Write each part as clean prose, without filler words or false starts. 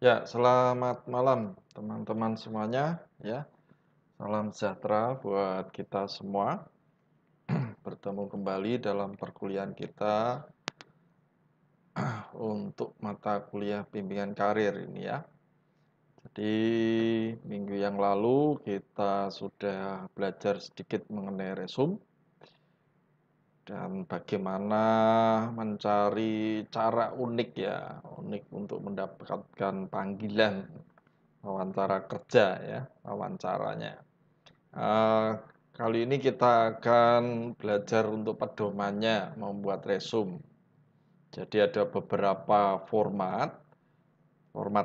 Ya, selamat malam teman-teman semuanya ya. Salam sejahtera buat kita semua. Bertemu kembali dalam perkuliahan kita untuk mata kuliah bimbingan karir ini ya. Jadi minggu yang lalu kita sudah belajar sedikit mengenai resume dan bagaimana mencari cara unik ya, unik untuk mendapatkan panggilan wawancara kerja ya, wawancaranya. Eee, Kali ini kita akan belajar untuk pedomannya membuat resume. Jadi ada beberapa format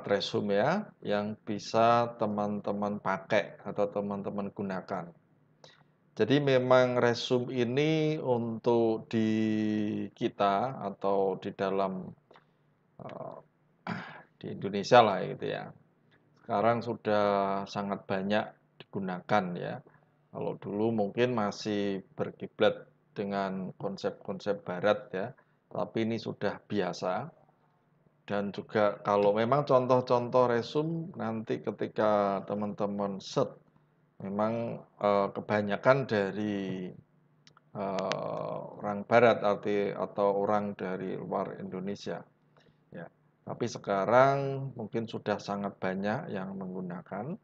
resume ya, yang bisa teman-teman pakai atau teman-teman gunakan. Jadi memang resume ini untuk di kita atau di dalam, eee, di Indonesia lah gitu ya, sekarang sudah sangat banyak digunakan ya. Kalau dulu mungkin masih berkiblat dengan konsep-konsep barat ya, tapi ini sudah biasa. Dan juga kalau memang contoh-contoh resume nanti ketika teman-teman memang kebanyakan dari orang barat atau orang dari luar Indonesia ya. Tapi sekarang mungkin sudah sangat banyak yang menggunakan.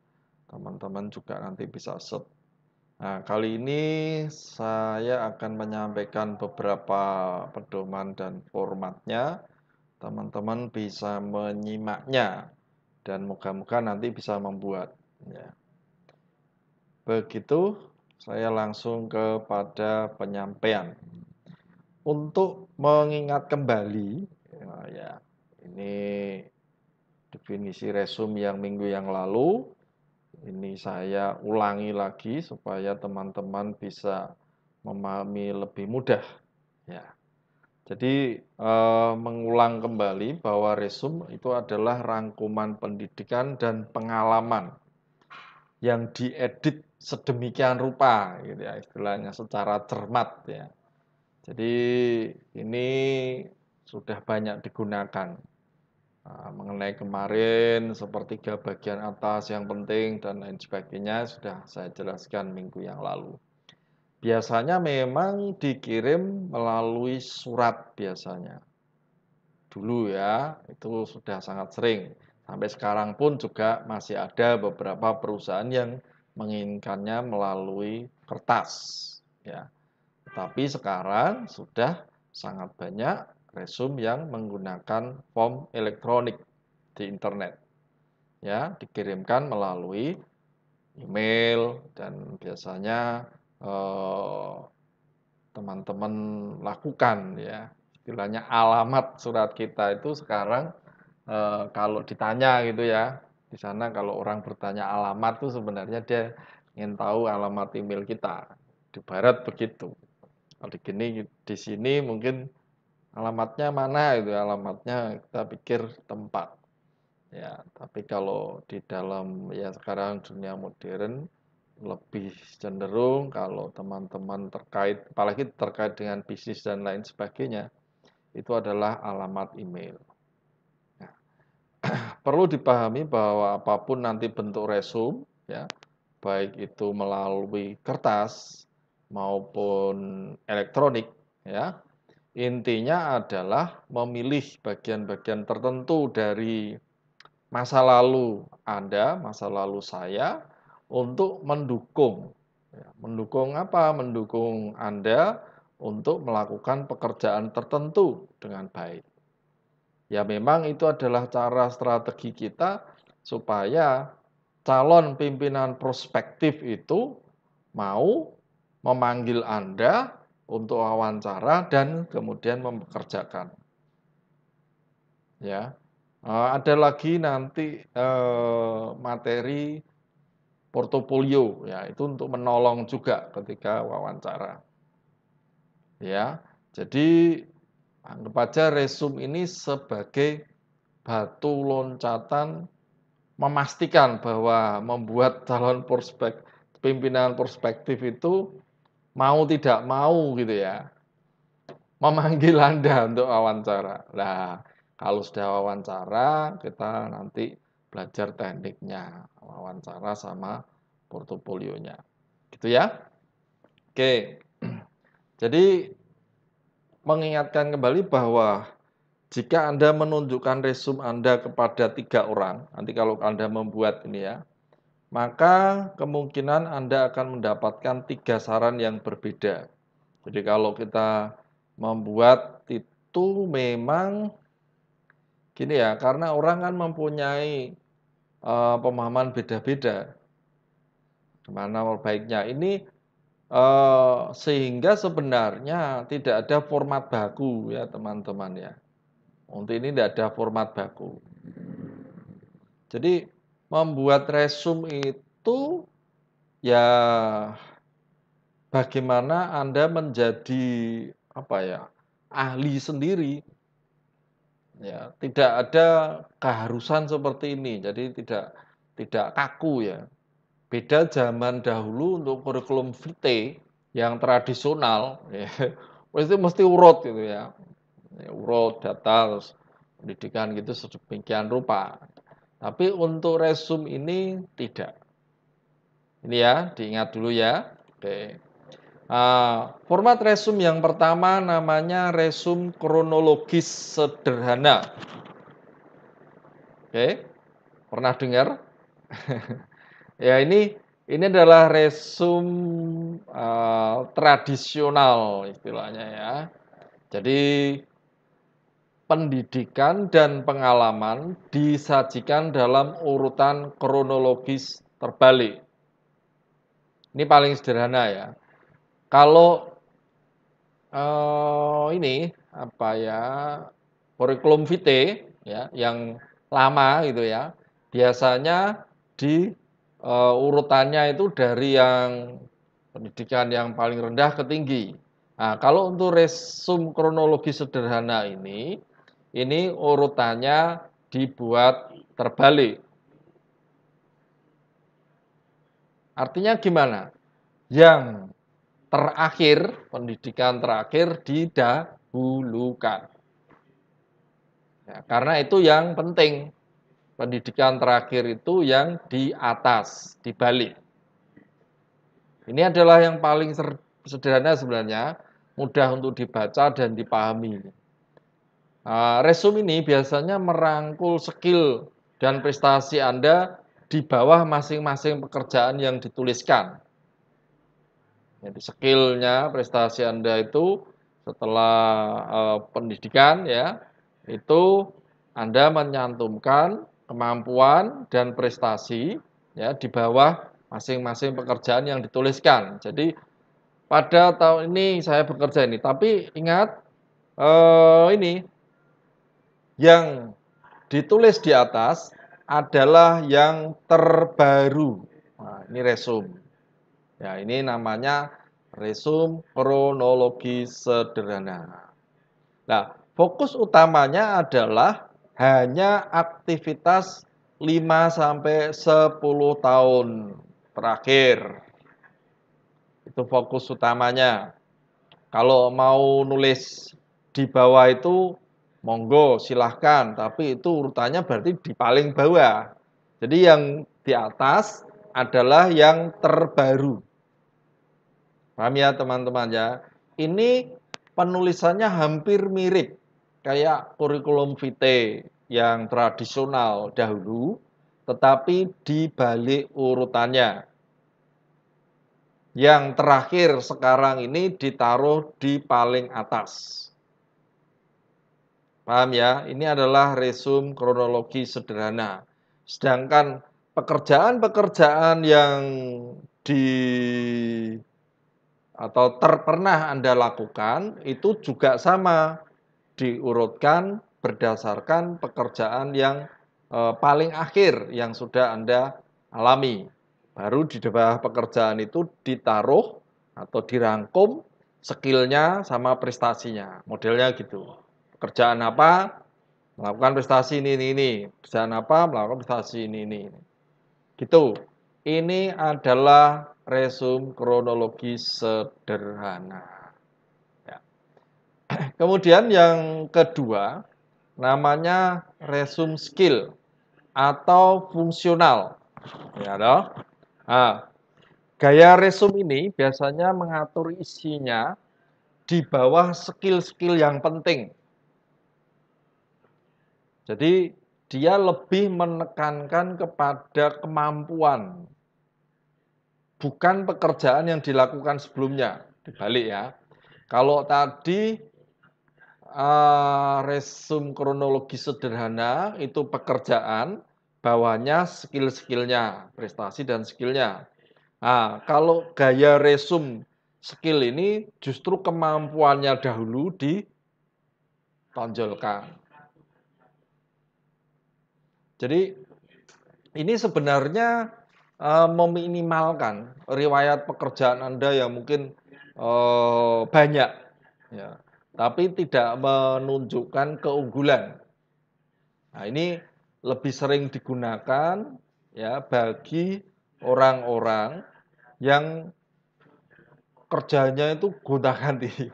Teman-teman juga nanti bisa Nah, kali ini saya akan menyampaikan beberapa pedoman dan formatnya. Teman-teman bisa menyimaknya dan moga-moga nanti bisa membuat. Ya. Begitu, saya langsung kepada penyampaian. Untuk mengingat kembali, ya, ini definisi resume yang minggu yang lalu. Ini saya ulangi lagi supaya teman-teman bisa memahami lebih mudah ya. Jadi mengulang kembali bahwa resume itu adalah rangkuman pendidikan dan pengalaman yang diedit sedemikian rupa gitu ya, istilahnya secara cermat ya. Jadi ini sudah banyak digunakan. Mengenai kemarin sepertiga bagian atas yang penting dan lain sebagainya sudah saya jelaskan minggu yang lalu. Biasanya memang dikirim melalui surat biasanya. Dulu ya, itu sudah sangat sering. Sampai sekarang pun juga masih ada beberapa perusahaan yang menginginkannya melalui kertas ya. Tetapi sekarang sudah sangat banyak resume yang menggunakan form elektronik di internet. Ya, dikirimkan melalui email dan biasanya teman-teman lakukan ya. Istilahnya alamat surat kita itu sekarang kalau ditanya gitu ya, di sana kalau orang bertanya alamat itu sebenarnya dia ingin tahu alamat email kita. Di barat begitu. Kalau di sini mungkin alamatnya mana itu, alamatnya kita pikir tempat. Ya, tapi kalau di dalam ya sekarang dunia modern lebih cenderung kalau teman-teman terkait, apalagi terkait dengan bisnis dan lain sebagainya, itu adalah alamat email. Nah, perlu dipahami bahwa apapun nanti bentuk resume, ya, baik itu melalui kertas maupun elektronik, ya, intinya adalah memilih bagian-bagian tertentu dari masa lalu Anda, masa lalu saya, untuk mendukung. Ya, mendukung apa? Mendukung Anda untuk melakukan pekerjaan tertentu dengan baik. Ya memang itu adalah cara strategi kita supaya calon pimpinan prospektif itu mau memanggil Anda untuk wawancara dan kemudian mempekerjakan. Ya, ada lagi nanti materi portofolio ya, itu untuk menolong juga ketika wawancara. Ya. Jadi anggap aja resume ini sebagai batu loncatan memastikan bahwa membuat calon pimpinan prospektif itu mau tidak mau gitu ya, memanggil Anda untuk wawancara. Nah, Kalau sudah wawancara, kita nanti belajar tekniknya, wawancara sama portofolionya. Gitu ya. Oke. Jadi mengingatkan kembali bahwa jika Anda menunjukkan resume Anda kepada 3 orang, nanti kalau Anda membuat ini ya, maka kemungkinan Anda akan mendapatkan 3 saran yang berbeda. Jadi kalau kita membuat itu memang gini ya, karena orang kan mempunyai pemahaman beda-beda, mana baiknya. Ini sehingga sebenarnya tidak ada format baku ya teman-teman ya. Untuk ini tidak ada format baku. Jadi membuat resume itu ya bagaimana Anda menjadi apa ya, ahli sendiri. Ya, tidak ada keharusan seperti ini. Jadi tidak kaku ya. Beda zaman dahulu untuk kurikulum vitae yang tradisional ya, mesti urut gitu ya. Urut data terus pendidikan gitu sedemikian rupa. Tapi untuk resume ini tidak. Ini ya, diingat dulu ya. Oke. Format resume yang pertama namanya resume kronologis sederhana. Oke, pernah dengar? Ya ini adalah resume tradisional istilahnya ya. Jadi pendidikan dan pengalaman disajikan dalam urutan kronologis terbalik. Ini paling sederhana ya. Kalau ini apa ya, kurikulum vitae ya yang lama gitu ya, biasanya di urutannya itu dari yang pendidikan yang paling rendah ke tinggi. Nah, kalau untuk resume kronologi sederhana ini urutannya dibuat terbalik. Artinya gimana? Yang terakhir, pendidikan terakhir didahulukan. Ya, karena itu yang penting. Pendidikan terakhir itu yang di atas, dibalik. Ini adalah yang paling sederhana sebenarnya, mudah untuk dibaca dan dipahami. Resume ini biasanya merangkul skill dan prestasi Anda di bawah masing-masing pekerjaan yang dituliskan. Jadi skillnya, prestasi Anda itu setelah pendidikan ya, itu Anda menyantumkan kemampuan dan prestasi ya di bawah masing-masing pekerjaan yang dituliskan. Jadi pada tahun ini saya bekerja ini, tapi ingat ini yang ditulis di atas adalah yang terbaru. Nah, ini resume. Ya, ini namanya resume kronologi sederhana. Nah, fokus utamanya adalah hanya aktivitas 5 sampai 10 tahun terakhir. Itu fokus utamanya. Kalau mau nulis di bawah itu monggo silahkan, tapi itu urutannya berarti di paling bawah. Jadi yang di atas adalah yang terbaru. Paham ya teman-teman ya? Ini penulisannya hampir mirip kayak kurikulum vitae yang tradisional dahulu, tetapi dibalik urutannya. Yang terakhir sekarang ini ditaruh di paling atas. Paham ya? Ini adalah resume kronologi sederhana. Sedangkan pekerjaan-pekerjaan yang di atau pernah Anda lakukan itu juga sama diurutkan berdasarkan pekerjaan yang paling akhir yang sudah Anda alami. Baru di bawah pekerjaan itu ditaruh atau dirangkum skillnya sama prestasinya. Modelnya gitu. Pekerjaan apa? Melakukan prestasi ini. Pekerjaan apa? Melakukan prestasi ini. Gitu. Ini adalah resume kronologi sederhana. Ya. Kemudian yang kedua, namanya resume skill atau fungsional. Ya, toh? Nah, gaya resume ini biasanya mengatur isinya di bawah skill-skill yang penting. Jadi, dia lebih menekankan kepada kemampuan, bukan pekerjaan yang dilakukan sebelumnya. Dibalik ya. Kalau tadi resume kronologi sederhana itu pekerjaan, bawahnya skill-skillnya, prestasi dan skillnya. Nah, kalau gaya resume skill ini justru kemampuannya dahulu ditonjolkan. Jadi ini sebenarnya meminimalkan riwayat pekerjaan Anda yang mungkin banyak, ya, tapi tidak menunjukkan keunggulan. Nah, ini lebih sering digunakan ya bagi orang-orang yang kerjanya itu gonta-ganti.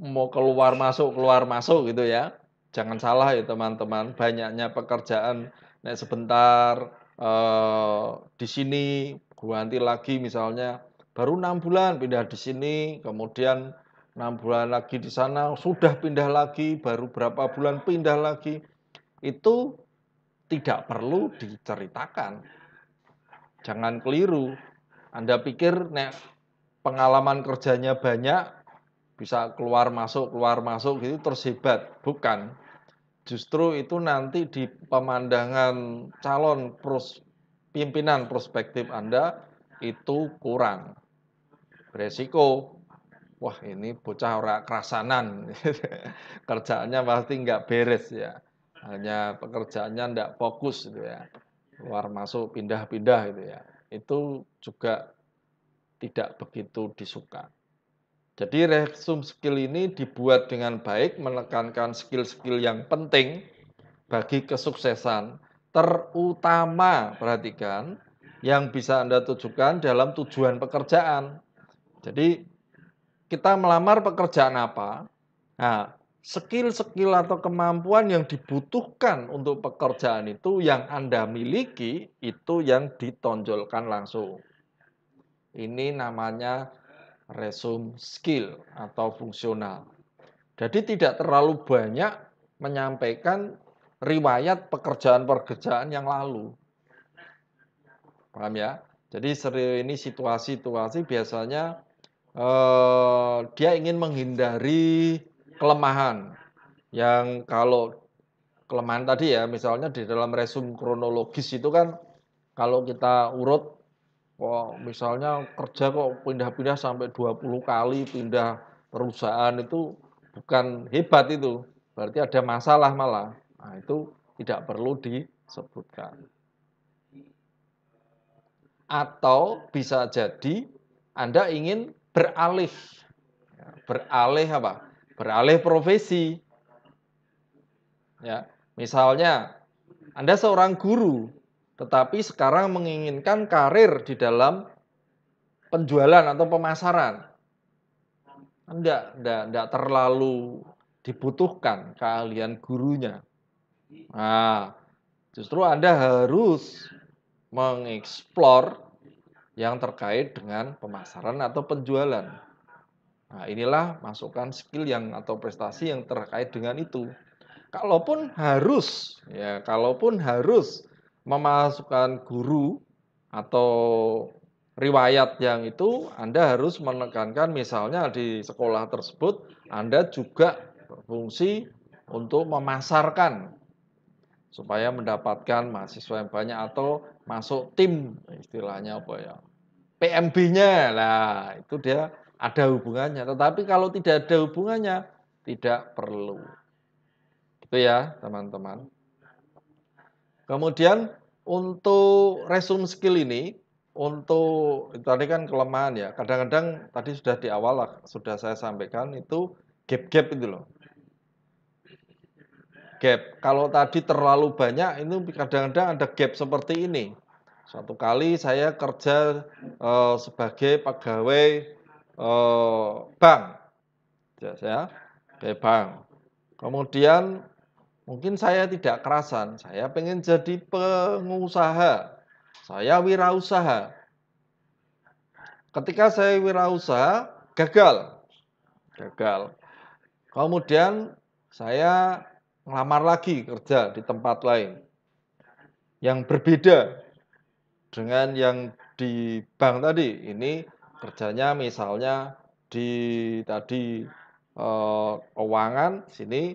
Mau keluar masuk gitu ya. Jangan salah ya teman-teman, banyaknya pekerjaan nek sebentar di sini ganti lagi misalnya baru 6 bulan pindah di sini, kemudian 6 bulan lagi di sana, sudah pindah lagi, baru berapa bulan pindah lagi. Itu tidak perlu diceritakan. Jangan keliru. Anda pikir nek pengalaman kerjanya banyak, bisa keluar masuk gitu terus hebat. Bukan. Justru itu nanti di pemandangan calon pimpinan prospektif Anda itu kurang. Beresiko, wah ini bocah ora kerasanan. Kerjaannya pasti nggak beres ya. Hanya pekerjaannya nggak fokus gitu ya. Keluar masuk pindah-pindah gitu ya. Itu juga tidak begitu disuka. Jadi resume skill ini dibuat dengan baik, menekankan skill-skill yang penting bagi kesuksesan, terutama perhatikan yang bisa Anda tujukan dalam tujuan pekerjaan. Jadi kita melamar pekerjaan apa? Nah, skill-skill atau kemampuan yang dibutuhkan untuk pekerjaan itu yang Anda miliki itu yang ditonjolkan langsung. Ini namanya resume skill atau fungsional. Jadi tidak terlalu banyak menyampaikan riwayat pekerjaan-pekerjaan yang lalu. Paham ya? Jadi ini situasi-situasi biasanya dia ingin menghindari kelemahan. Yang kalau kelemahan tadi ya, misalnya di dalam resume kronologis itu kan kalau kita urut, misalnya kerja kok pindah-pindah sampai 20 kali pindah perusahaan itu bukan hebat itu. Berarti ada masalah malah. Nah, itu tidak perlu disebutkan. Atau bisa jadi Anda ingin beralih. Beralih apa? Beralih profesi. Ya, misalnya Anda seorang guru, tetapi sekarang menginginkan karir di dalam penjualan atau pemasaran. Enggak terlalu dibutuhkan keahlian gurunya. Nah, justru Anda harus mengeksplor yang terkait dengan pemasaran atau penjualan. Nah, inilah masukan skill yang atau prestasi yang terkait dengan itu. Kalaupun harus memasukkan guru atau riwayat yang itu, Anda harus menekankan misalnya di sekolah tersebut Anda juga berfungsi untuk memasarkan supaya mendapatkan mahasiswa yang banyak atau masuk tim istilahnya apa ya, PMB-nya lah itu dia ada hubungannya. Tetapi kalau tidak ada hubungannya tidak perlu. Itu ya teman-teman. Kemudian untuk resume skill ini, untuk tadi kan kelemahan ya. Kadang-kadang tadi sudah di awal sudah saya sampaikan itu gap-gap itu loh. Gap. Kalau tadi terlalu banyak, itu kadang-kadang ada gap seperti ini. Suatu kali saya kerja sebagai pegawai bank, ya, saya pegawai bank. Kemudian mungkin saya tidak kerasan, saya pengen jadi pengusaha, saya wirausaha. Ketika saya wirausaha, gagal, gagal. Kemudian saya ngelamar lagi kerja di tempat lain yang berbeda dengan yang di bank tadi. Ini kerjanya misalnya di tadi keuangan, sini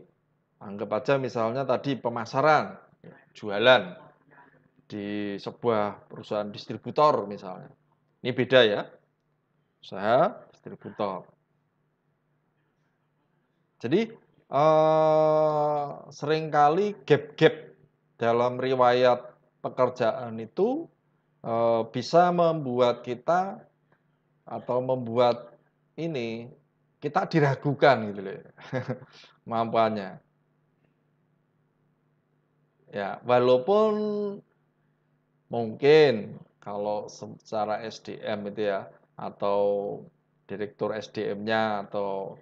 anggap aja misalnya tadi pemasaran, jualan di sebuah perusahaan distributor misalnya. Ini beda ya, usaha distributor. Jadi seringkali gap-gap dalam riwayat pekerjaan itu bisa membuat kita atau membuat ini kita diragukan gitu loh ya, kemampuannya. Ya, walaupun mungkin kalau secara SDM itu ya atau direktur SDM-nya atau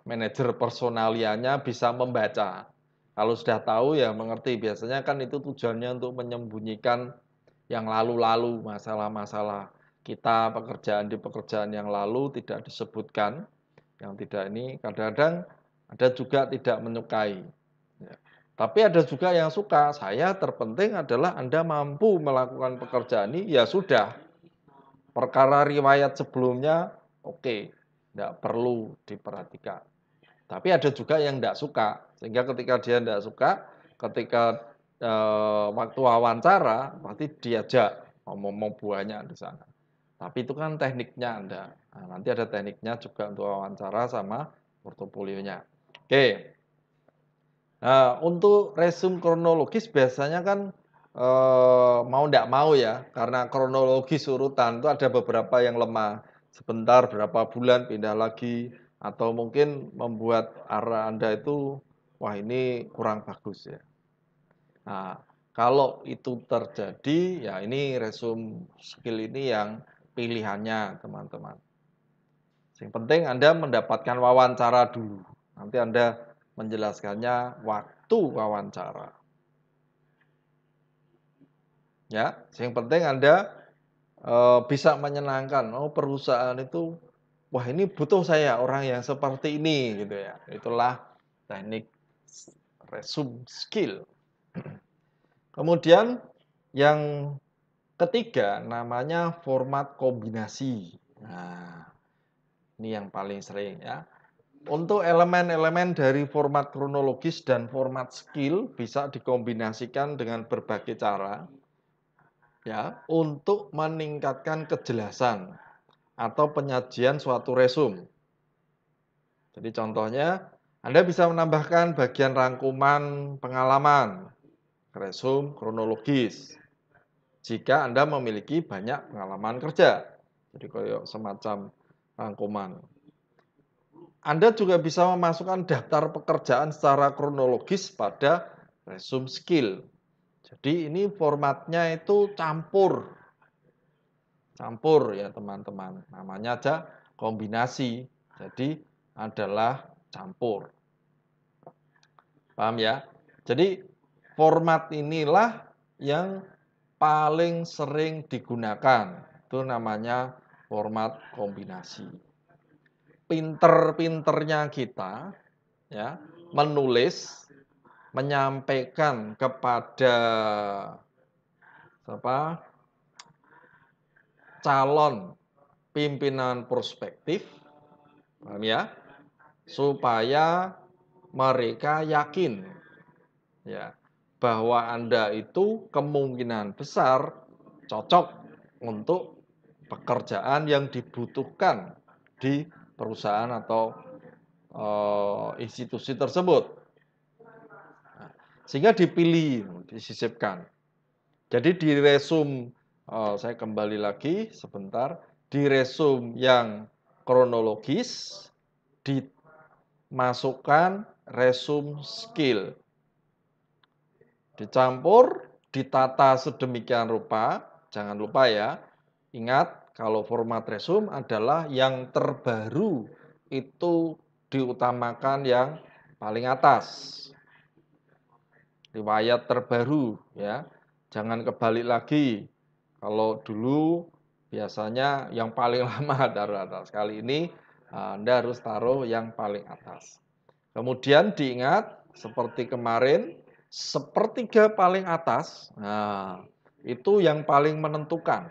manajer personalianya bisa membaca. Kalau sudah tahu ya mengerti. Biasanya kan itu tujuannya untuk menyembunyikan yang lalu-lalu, masalah-masalah kita, pekerjaan di pekerjaan yang lalu tidak disebutkan. Yang tidak ini kadang-kadang ada juga tidak menyukai. Ya. Tapi ada juga yang suka. Saya terpenting adalah Anda mampu melakukan pekerjaan ini, ya sudah. Perkara riwayat sebelumnya, oke, tidak perlu diperhatikan. Tapi ada juga yang tidak suka, sehingga ketika dia tidak suka, ketika waktu wawancara, pasti diajak ngomong banyak di sana. Tapi itu kan tekniknya Anda. Nah, nanti ada tekniknya juga untuk wawancara sama portofolionya. Oke. Nah, untuk resume kronologis biasanya kan mau tidak mau ya, karena kronologis urutan itu ada beberapa yang lemah. Sebentar berapa bulan pindah lagi, atau mungkin membuat arah Anda itu, wah ini kurang bagus ya. Nah, kalau itu terjadi, ya ini resume skill ini yang pilihannya teman-teman. Yang penting Anda mendapatkan wawancara dulu. Nanti Anda menjelaskannya waktu wawancara. Ya, yang penting Anda bisa menyenangkan. Oh, perusahaan itu, wah ini butuh saya orang yang seperti ini gitu ya. Itulah teknik resume skill. Kemudian yang ketiga namanya format kombinasi. Nah, ini yang paling sering ya. Untuk elemen-elemen dari format kronologis dan format skill bisa dikombinasikan dengan berbagai cara ya untuk meningkatkan kejelasan atau penyajian suatu resume. Jadi contohnya Anda bisa menambahkan bagian rangkuman pengalaman resume kronologis jika Anda memiliki banyak pengalaman kerja. Jadi kayak semacam rangkuman. Anda juga bisa memasukkan daftar pekerjaan secara kronologis pada resume skill. Jadi ini formatnya itu campur. Campur ya teman-teman. Namanya aja kombinasi. Jadi adalah campur. Paham ya? Jadi format inilah yang paling sering digunakan. Itu namanya format kombinasi. Pinter-pinternya kita ya menulis, menyampaikan kepada calon pimpinan prospektif, paham ya, supaya mereka yakin ya bahwa Anda itu kemungkinan besar cocok untuk pekerjaan yang dibutuhkan di perusahaan atau institusi tersebut. Sehingga dipilih, disisipkan. Jadi di resume, saya kembali lagi sebentar, di resume yang kronologis, dimasukkan resume skill. Dicampur, ditata sedemikian rupa, jangan lupa ya, ingat kalau format resume adalah yang terbaru itu diutamakan yang paling atas. Riwayat terbaru ya. Jangan kebalik lagi. Kalau dulu biasanya yang paling lama taruh atas. Kali ini Anda harus taruh yang paling atas. Kemudian diingat seperti kemarin, sepertiga paling atas. Nah, itu yang paling menentukan.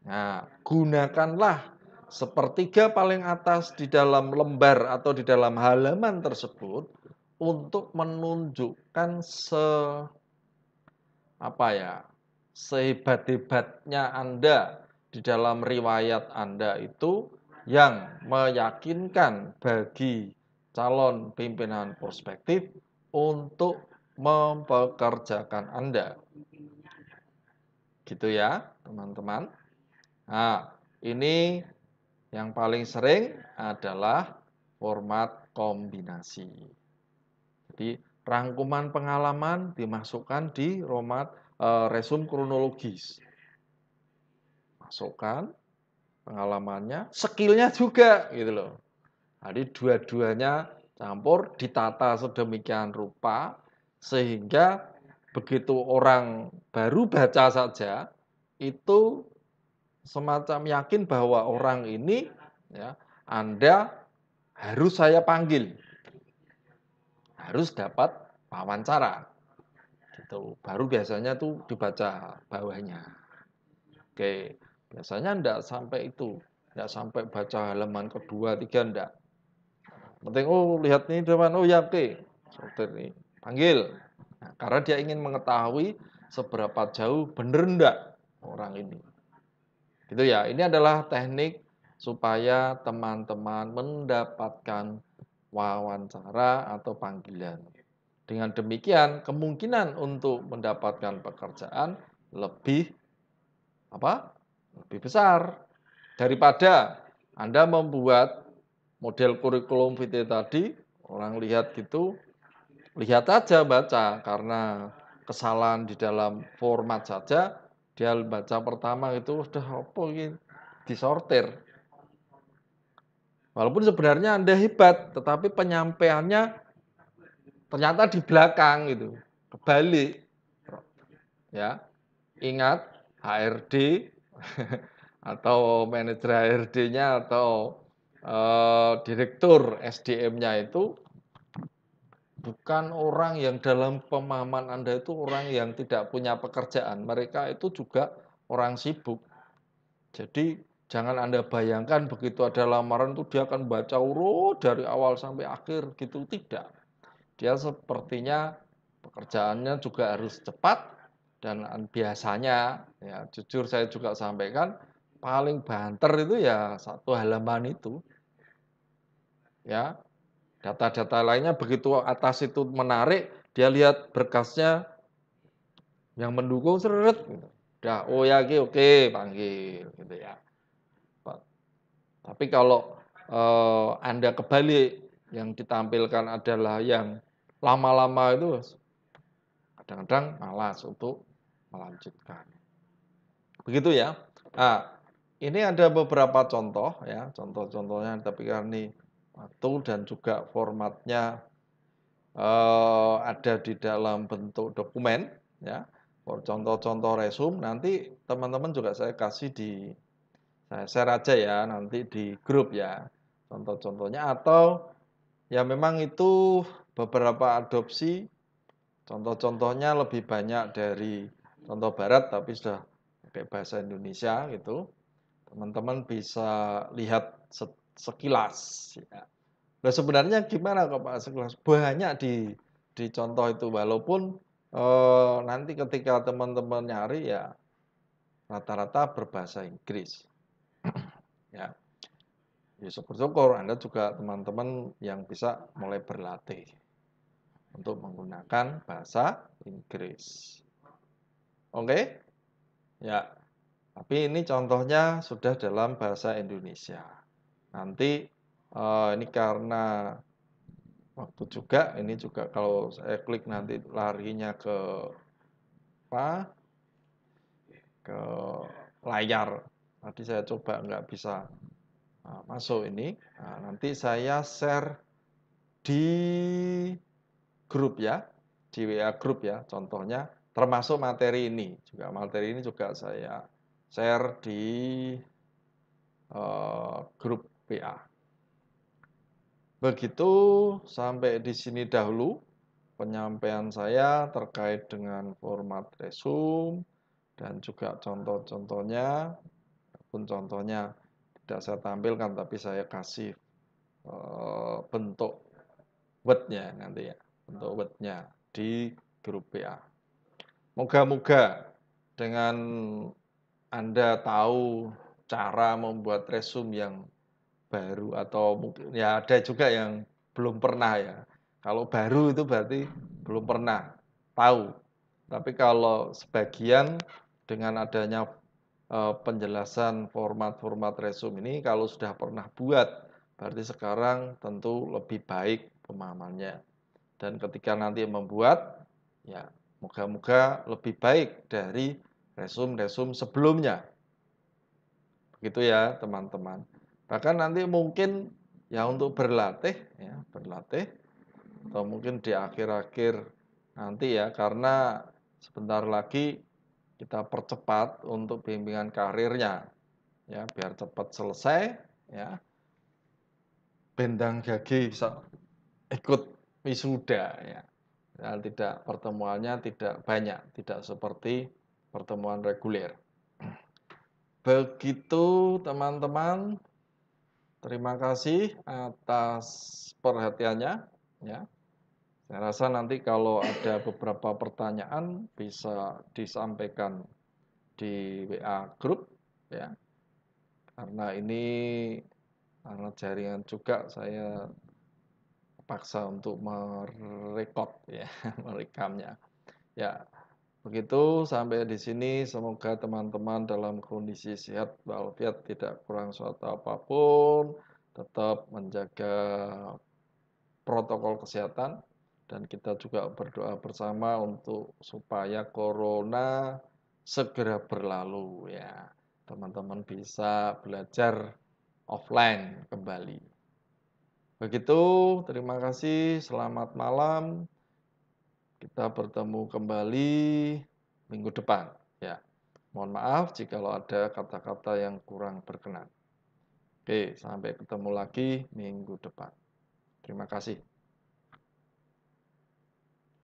Nah, gunakanlah sepertiga paling atas di dalam lembar atau di dalam halaman tersebut untuk menunjukkan sehebat-hebatnya Anda di dalam riwayat Anda itu yang meyakinkan bagi calon pimpinan prospektif untuk mempekerjakan Anda. Gitu ya, teman-teman. Nah, ini yang paling sering adalah format kombinasi. Jadi, rangkuman pengalaman dimasukkan di resume kronologis. Masukkan pengalamannya, skillnya juga gitu loh. Jadi dua-duanya campur, ditata sedemikian rupa sehingga begitu orang baru baca saja itu semacam yakin bahwa orang ini ya Anda harus saya panggil, harus dapat wawancara. Gitu. Baru biasanya tuh dibaca bawahnya. Oke, biasanya enggak sampai itu. Enggak sampai baca halaman kedua, tiga, enggak. Penting, lihat nih depan, ya oke. Sortir nih, panggil. Nah, karena dia ingin mengetahui seberapa jauh bener enggak orang ini. Gitu ya, ini adalah teknik supaya teman-teman mendapatkan wawancara atau panggilan. Dengan demikian, kemungkinan untuk mendapatkan pekerjaan lebih besar daripada Anda membuat model kurikulum vitae tadi, orang lihat gitu, lihat aja baca karena kesalahan di dalam format saja, dia baca pertama itu sudah apa ini disortir. Walaupun sebenarnya Anda hebat, tetapi penyampaiannya ternyata di belakang gitu, kebalik. Ya, ingat HRD atau manajer HRD-nya atau direktur SDM-nya itu bukan orang yang dalam pemahaman Anda itu orang yang tidak punya pekerjaan. Mereka itu juga orang sibuk. Jadi jangan Anda bayangkan begitu ada lamaran itu dia akan baca urut dari awal sampai akhir gitu, tidak. Dia sepertinya pekerjaannya juga harus cepat dan biasanya ya jujur saya juga sampaikan paling banter itu ya satu halaman itu. Ya, data-data lainnya begitu atas itu menarik, dia lihat berkasnya yang mendukung seret gitu. Udah, ya oke, panggil gitu ya. Tapi kalau Anda kebalik yang ditampilkan adalah yang lama-lama itu kadang-kadang malas untuk melanjutkan. Begitu ya. Nah, ini ada beberapa contoh ya, contoh-contohnya tapi karena ini waktu dan juga formatnya ada di dalam bentuk dokumen ya. Contoh-contoh resume nanti teman-teman juga saya kasih saya share aja ya nanti di grup ya. Contoh-contohnya atau ya memang itu beberapa adopsi contoh-contohnya lebih banyak dari contoh barat tapi sudah pakai bahasa Indonesia gitu. Teman-teman bisa lihat sekilas ya. Nah, sebenarnya gimana kok Pak sekilas? Banyak di contoh itu walaupun nanti ketika teman-teman nyari ya rata-rata berbahasa Inggris. Ya. Ya syukur-syukur Anda juga teman-teman yang bisa mulai berlatih untuk menggunakan bahasa Inggris. Oke? Ya. Tapi ini contohnya sudah dalam bahasa Indonesia. Nanti ini karena waktu juga, ini juga kalau saya klik nanti larinya ke ke layar. Tadi saya coba nggak bisa masuk ini. Nah, nanti saya share di grup ya, di WA grup ya, contohnya termasuk materi ini juga saya share di grup WA. Begitu sampai di sini dahulu penyampaian saya terkait dengan format resume dan juga contoh-contohnya, pun contohnya tidak saya tampilkan tapi saya kasih bentuk Word-nya nanti ya, bentuk Word-nya di grup WA. Moga-moga dengan Anda tahu cara membuat resume yang baru atau mungkin ya ada juga yang belum pernah ya. Kalau baru itu berarti belum pernah tahu. Tapi kalau sebagian dengan adanya penjelasan format-format resume ini kalau sudah pernah buat, berarti sekarang tentu lebih baik pemahamannya. Dan ketika nanti membuat, ya moga-moga lebih baik dari resume-resume sebelumnya. Begitu ya teman-teman. Bahkan nanti mungkin ya untuk berlatih atau mungkin di akhir-akhir nanti ya karena sebentar lagi kita percepat untuk bimbingan karirnya ya biar cepat selesai ya. Bendang gage bisa ikut wisuda ya. Dan tidak pertemuannya tidak banyak, tidak seperti pertemuan reguler. Begitu teman-teman. Terima kasih atas perhatiannya ya. Saya rasa nanti kalau ada beberapa pertanyaan bisa disampaikan di WA grup ya. Karena ini karena jaringan juga saya paksa untuk merekod ya, merekamnya. Ya, begitu sampai di sini semoga teman-teman dalam kondisi sehat walafiat tidak kurang suatu apapun, tetap menjaga protokol kesehatan dan kita juga berdoa bersama untuk supaya corona segera berlalu ya. Teman-teman bisa belajar offline kembali. Begitu, terima kasih, selamat malam. Kita bertemu kembali minggu depan ya. Mohon maaf jika ada kata-kata yang kurang berkenan. Oke, sampai ketemu lagi minggu depan. Terima kasih.